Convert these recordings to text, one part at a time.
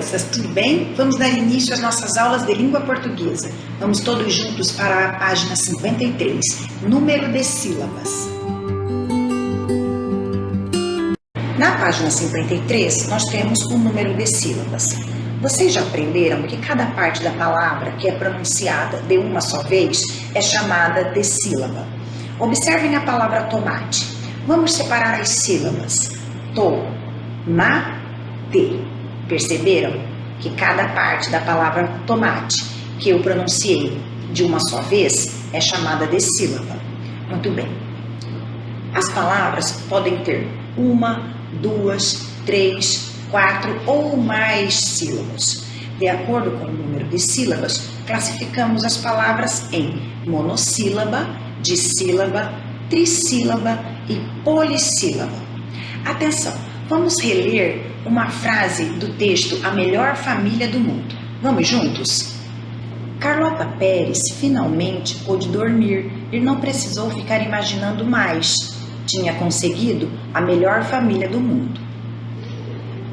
crianças, tudo bem? Vamos dar início às nossas aulas de língua portuguesa. Vamos todos juntos para a página 53, número de sílabas. Na página 53, nós temos o número de sílabas. Vocês já aprenderam que cada parte da palavra que é pronunciada de uma só vez é chamada de sílaba. Observem a palavra tomate. Vamos separar as sílabas. To-ma-te. Perceberam que cada parte da palavra tomate que eu pronunciei de uma só vez é chamada de sílaba. Muito bem. As palavras podem ter uma, duas, três, quatro ou mais sílabas. De acordo com o número de sílabas, classificamos as palavras em monossílaba, dissílaba, trissílaba e polissílaba. Atenção, vamos reler uma frase do texto A Melhor Família do Mundo. Vamos juntos? Carlota Pérez finalmente pôde dormir e não precisou ficar imaginando mais. Tinha conseguido a melhor família do mundo.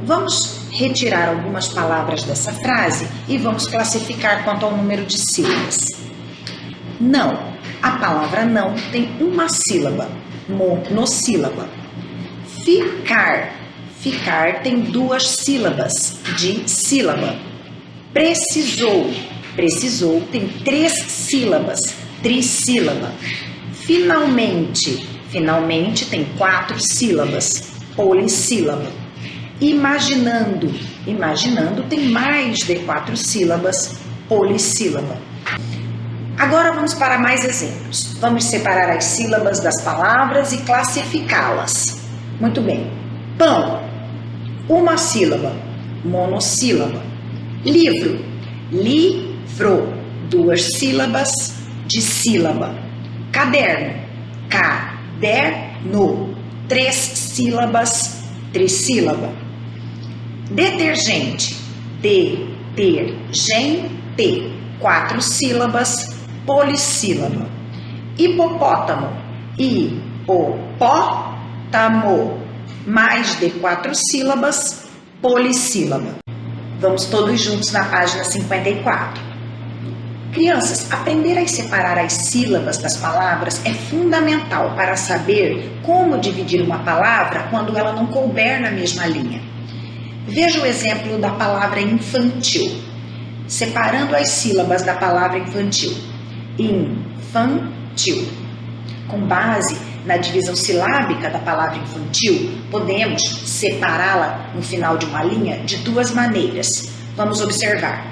Vamos retirar algumas palavras dessa frase e vamos classificar quanto ao número de sílabas. Não. A palavra não tem uma sílaba, monossílaba. Ficar. Ficar tem duas sílabas, de sílaba. Precisou. Precisou tem três sílabas, trissílaba. Finalmente. Finalmente tem quatro sílabas, polissílaba. Imaginando. Imaginando tem mais de quatro sílabas, polissílaba. Agora vamos para mais exemplos. Vamos separar as sílabas das palavras e classificá-las. Muito bem. Pão. Uma sílaba, monossílaba. Livro. Livro. Duas sílabas, dissílaba. Caderno. Caderno. Três sílabas, trissílaba. Detergente. Detergente. Quatro sílabas, polissílaba. Hipopótamo. Hipopótamo. Mais de quatro sílabas, polissílaba. Vamos todos juntos na página 54. Crianças, aprender a separar as sílabas das palavras é fundamental para saber como dividir uma palavra quando ela não couber na mesma linha. Veja o exemplo da palavra infantil. Separando as sílabas da palavra infantil. Infantil. Com base na divisão silábica da palavra infantil, podemos separá-la no final de uma linha de duas maneiras. Vamos observar.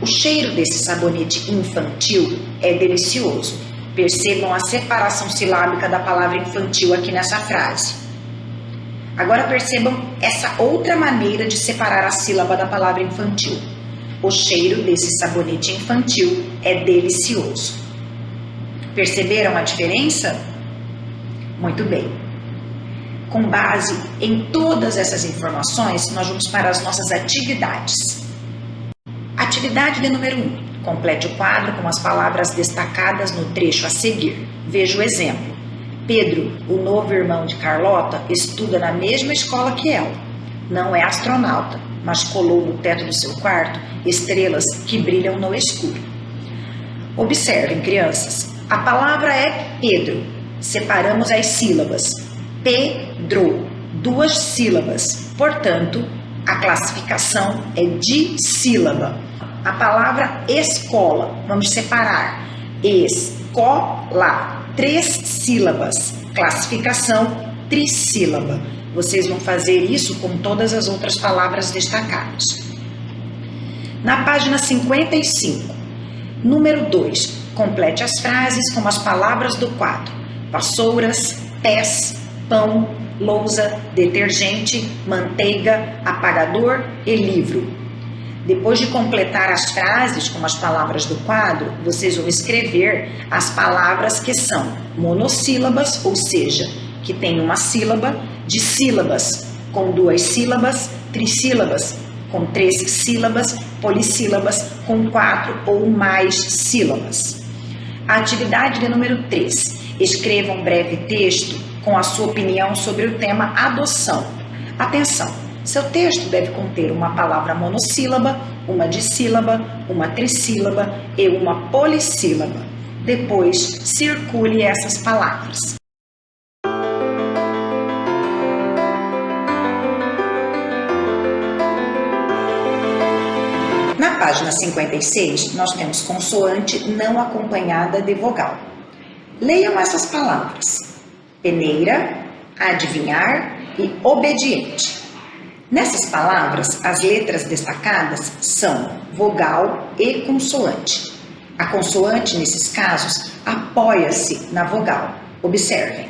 O cheiro desse sabonete infantil é delicioso. Percebam a separação silábica da palavra infantil aqui nessa frase. Agora percebam essa outra maneira de separar a sílaba da palavra infantil. O cheiro desse sabonete infantil é delicioso. Perceberam a diferença? Muito bem. Com base em todas essas informações, nós vamos para as nossas atividades. Atividade de número 1. Complete o quadro com as palavras destacadas no trecho a seguir. Veja o exemplo. Pedro, o novo irmão de Carlota, estuda na mesma escola que ela. Não é astronauta, mas colou no teto do seu quarto estrelas que brilham no escuro. Observem, crianças. A palavra é Pedro. Separamos as sílabas. Pedro. Duas sílabas. Portanto, a classificação é dissílaba. A palavra escola. Vamos separar. Escola. Três sílabas. Classificação trissílaba. Vocês vão fazer isso com todas as outras palavras destacadas. Na página 55, número 2, complete as frases com as palavras do quadro. Vassouras, pés, pão, lousa, detergente, manteiga, apagador e livro. Depois de completar as frases com as palavras do quadro, vocês vão escrever as palavras que são monossílabas, ou seja, que tem uma sílaba, dissílabas, com duas sílabas, trissílabas, com três sílabas, polissílabas, com quatro ou mais sílabas. A atividade de número 3. Escreva um breve texto com a sua opinião sobre o tema adoção. Atenção! Seu texto deve conter uma palavra monossílaba, uma dissílaba, uma trissílaba e uma polissílaba. Depois, circule essas palavras. Na página 56, nós temos consoante não acompanhada de vogal. Leiam essas palavras: peneira, adivinhar e obediente. Nessas palavras, as letras destacadas são vogal e consoante. A consoante, nesses casos, apoia-se na vogal. Observem.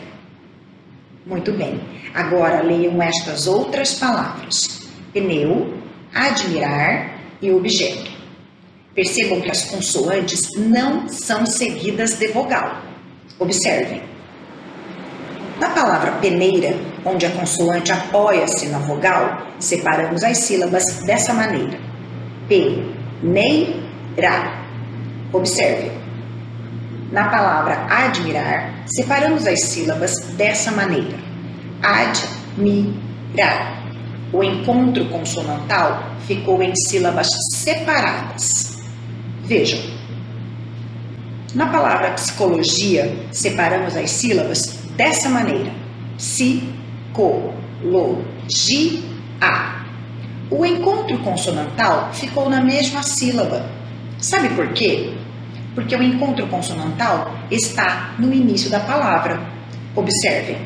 Muito bem. Agora, leiam estas outras palavras: pneu, admirar e objeto. Percebam que as consoantes não são seguidas de vogal. Observem. Na palavra peneira, onde a consoante apoia-se na vogal, separamos as sílabas dessa maneira: pe-nei-ra. Observe. Na palavra admirar, separamos as sílabas dessa maneira: ad-mi-ra. O encontro consonantal ficou em sílabas separadas. Vejam. Na palavra psicologia, separamos as sílabas dessa maneira: psi-co-lo-gi-a. O encontro consonantal ficou na mesma sílaba. Sabe por quê? Porque o encontro consonantal está no início da palavra. Observem.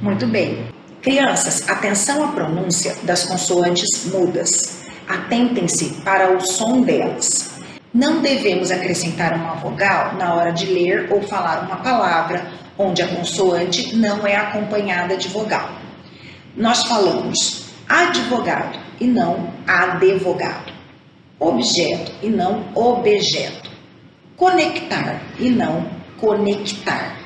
Muito bem. Crianças, atenção à pronúncia das consoantes mudas. Atentem-se para o som delas. Não devemos acrescentar uma vogal na hora de ler ou falar uma palavra onde a consoante não é acompanhada de vogal. Nós falamos advogado e não advogado, objeto e não objeto, conectar e não conectar.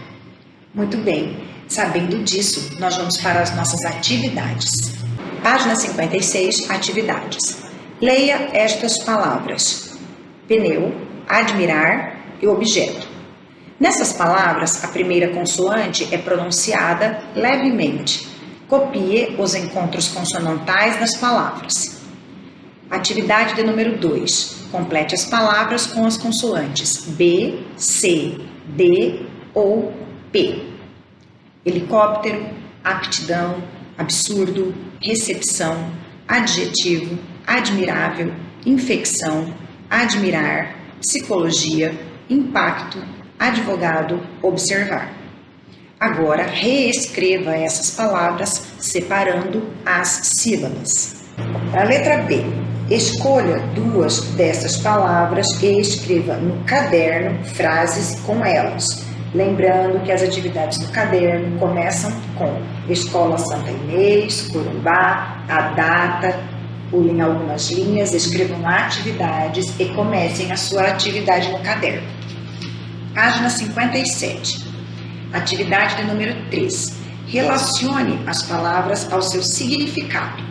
Muito bem, sabendo disso, nós vamos para as nossas atividades. Página 56, atividades. Leia estas palavras: pneu, admirar e objeto. Nessas palavras, a primeira consoante é pronunciada levemente. Copie os encontros consonantais das palavras. Atividade de número 2. Complete as palavras com as consoantes B, C, D ou P. Helicóptero, aptidão, absurdo, recepção, adjetivo, admirável, infecção, admirar, psicologia, impacto, advogado, observar. Agora, reescreva essas palavras separando as sílabas. A letra B. Escolha duas dessas palavras e escreva no caderno frases com elas. Lembrando que as atividades do caderno começam com Escola Santa Inês, Corumbá, a data, pulem algumas linhas, escrevam atividades e comecem a sua atividade no caderno. Página 57. Atividade de número 3. Relacione as palavras ao seu significado: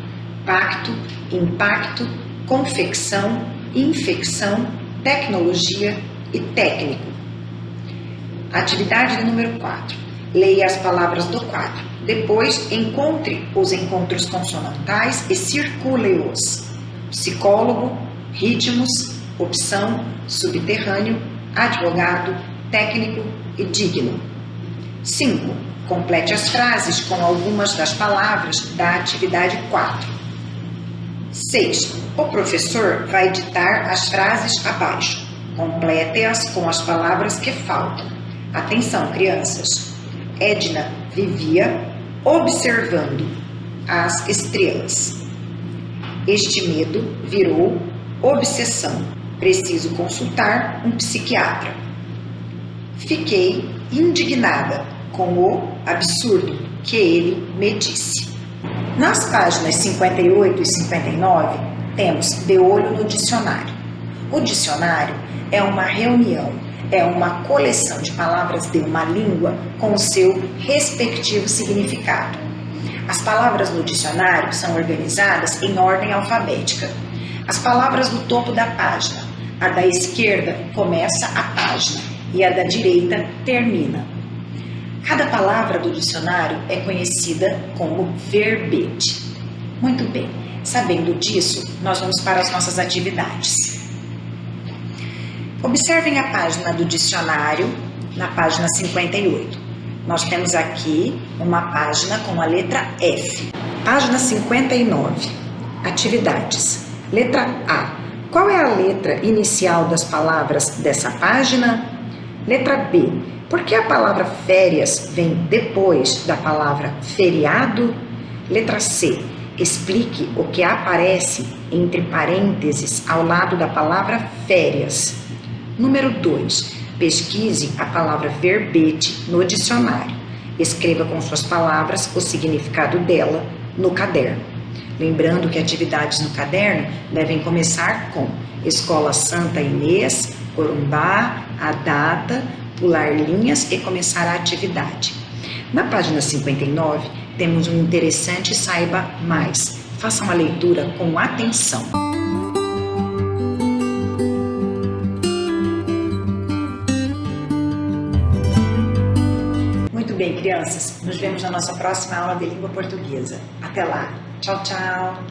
pacto, impacto, confecção, infecção, tecnologia e técnico. Atividade de número 4. Leia as palavras do quadro. Depois, encontre os encontros consonantais e circule-os: psicólogo, ritmos, opção, subterrâneo, advogado, técnico e digno. 5. Complete as frases com algumas das palavras da atividade 4. 6. O professor vai ditar as frases abaixo. Complete-as com as palavras que faltam. Atenção, crianças. Edna vivia observando as estrelas. Este medo virou obsessão. Preciso consultar um psiquiatra. Fiquei indignada com o absurdo que ele me disse. Nas páginas 58 e 59, temos de olho no dicionário. O dicionário é uma reunião, é uma coleção de palavras de uma língua com o seu respectivo significado. As palavras no dicionário são organizadas em ordem alfabética. As palavras do topo da página, a da esquerda começa a página e a da direita termina. Cada palavra do dicionário é conhecida como verbete. Muito bem, sabendo disso, nós vamos para as nossas atividades. Observem a página do dicionário, na página 58. Nós temos aqui uma página com a letra F. Página 59. Atividades. Letra A. Qual é a letra inicial das palavras dessa página? Letra B. Por que a palavra férias vem depois da palavra feriado? Letra C. Explique o que aparece entre parênteses ao lado da palavra férias. Número 2. Pesquise a palavra verbete no dicionário. Escreva com suas palavras o significado dela no caderno. Lembrando que atividades no caderno devem começar com Escola Santa Inês, Corumbá, a data, pular linhas e começar a atividade. Na página 59, temos um interessante Saiba Mais. Façam a leitura com atenção. Muito bem, crianças. Nos vemos na nossa próxima aula de língua portuguesa. Até lá. Tchau, tchau.